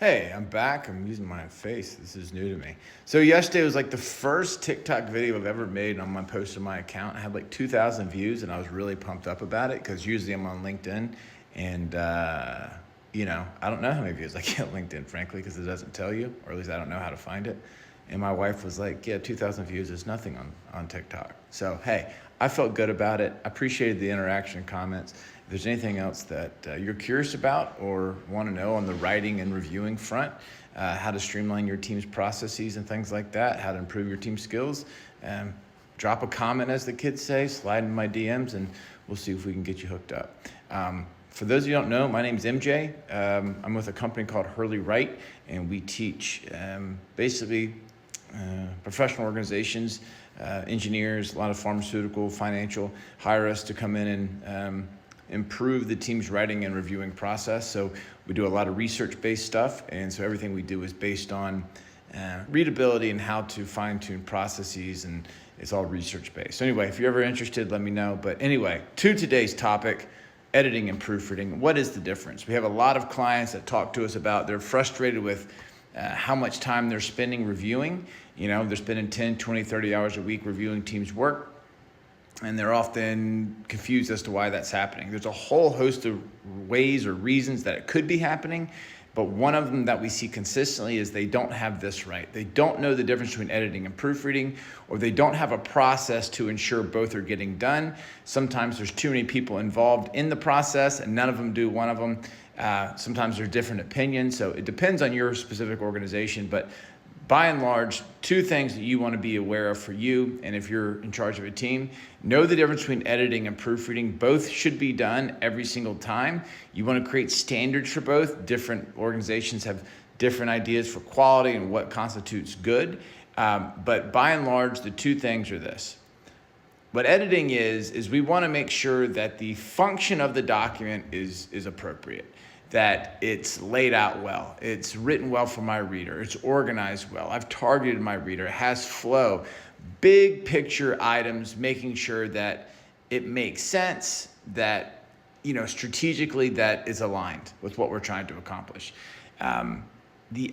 Hey, I'm back. I'm using my face. This is new to me. So yesterday was like the first TikTok video I've ever made on my post on my account. I had like 2,000 views and I was really pumped up about it because usually I'm on LinkedIn and, I don't know how many views I get on LinkedIn, frankly, because it doesn't tell you, or at least I don't know how to find it. And my wife was like, yeah, 2,000 views is nothing on TikTok. So, hey, I felt good about it. I appreciated the interaction and comments. If there's anything else that you're curious about or want to know on the writing and reviewing front, how to streamline your team's processes and things like that, how to improve your team skills, drop a comment, as the kids say, slide in my DMs, and we'll see if we can get you hooked up. For those of you who don't know, my name's MJ. I'm with a company called Hurley Wright, and we teach professional organizations, engineers, a lot of pharmaceutical, financial, hire us to come in and improve the team's writing and reviewing process. So we do a lot of research-based stuff, and so everything we do is based on readability and how to fine-tune processes, and it's all research-based. So anyway, if you're ever interested, let me know. But anyway, to today's topic, editing and proofreading. What is the difference? We have a lot of clients that talk to us about they're frustrated with how much time they're spending reviewing. They're spending 10, 20, 30 hours a week reviewing teams' work, and they're often confused as to why that's happening. There's a whole host of ways or reasons that it could be happening, but one of them that we see consistently is they don't have this right. They don't know the difference between editing and proofreading, or they don't have a process to ensure both are getting done. Sometimes there's too many people involved in the process and none of them do one of them. Sometimes there's different opinions, so it depends on your specific organization, but by and large, two things that you want to be aware of for you, and if you're in charge of a team, know the difference between editing and proofreading. Both should be done every single time. You want to create standards for both. Different organizations have different ideas for quality and what constitutes good, but by and large, the two things are this. What editing is we want to make sure that the function of the document is appropriate, that it's laid out well, it's written well for my reader, it's organized well, I've targeted my reader, it has flow, big picture items, making sure that it makes sense, that strategically that is aligned with what we're trying to accomplish. The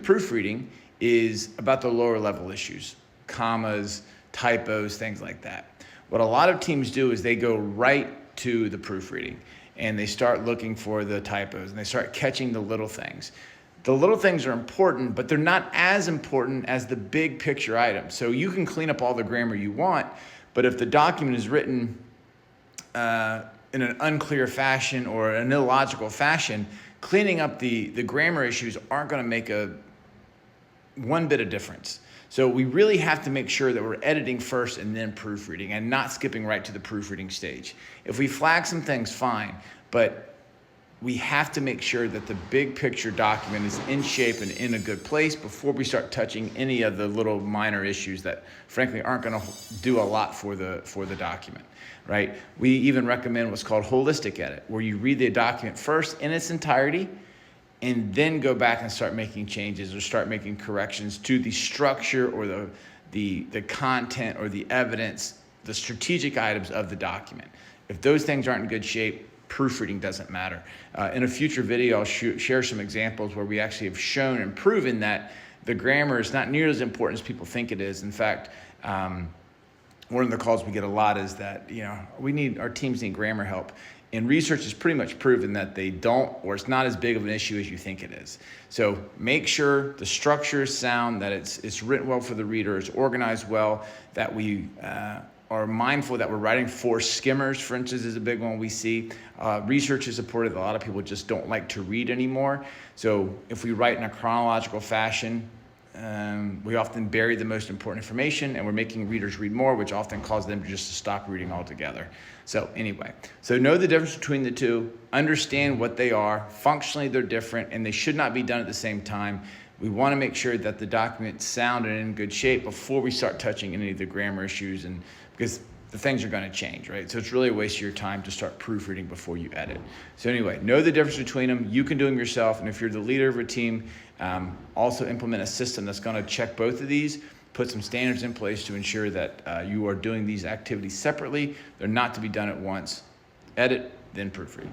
proofreading is about the lower level issues, commas, typos, things like that. What a lot of teams do is they go right to the proofreading and they start looking for the typos and they start catching the little things. The little things are important, but they're not as important as the big picture items. So you can clean up all the grammar you want, but if the document is written in an unclear fashion or an illogical fashion, cleaning up the grammar issues aren't going to make one bit of difference. So we really have to make sure that we're editing first and then proofreading and not skipping right to the proofreading stage. If we flag some things, fine, but we have to make sure that the big picture document is in shape and in a good place before we start touching any of the little minor issues that frankly aren't going to do a lot for the document, right? We even recommend what's called holistic edit, where you read the document first in its entirety and then go back and start making changes or start making corrections to the structure or the content or the evidence, the strategic items of the document. If those things aren't in good shape, proofreading doesn't matter. In a future video, I'll share some examples where we actually have shown and proven that the grammar is not nearly as important as people think it is. In fact, one of the calls we get a lot is that our teams need grammar help. And research has pretty much proven that they don't, or it's not as big of an issue as you think it is. So make sure the structure is sound, that it's written well for the reader, it's organized well, that we are mindful that we're writing for skimmers, for instance, is a big one we see. Research has supported that a lot of people just don't like to read anymore. So if we write in a chronological fashion, we often bury the most important information and we're making readers read more, which often causes them to stop reading altogether. So anyway, know the difference between the two, understand what they are, functionally they're different and they should not be done at the same time. We want to make sure that the document's sound and in good shape before we start touching any of the grammar issues, and because the things are going to change, right? So it's really a waste of your time to start proofreading before you edit. So anyway, know the difference between them. You can do them yourself. And if you're the leader of a team, also implement a system that's going to check both of these, put some standards in place to ensure that you are doing these activities separately. They're not to be done at once. Edit, then proofread.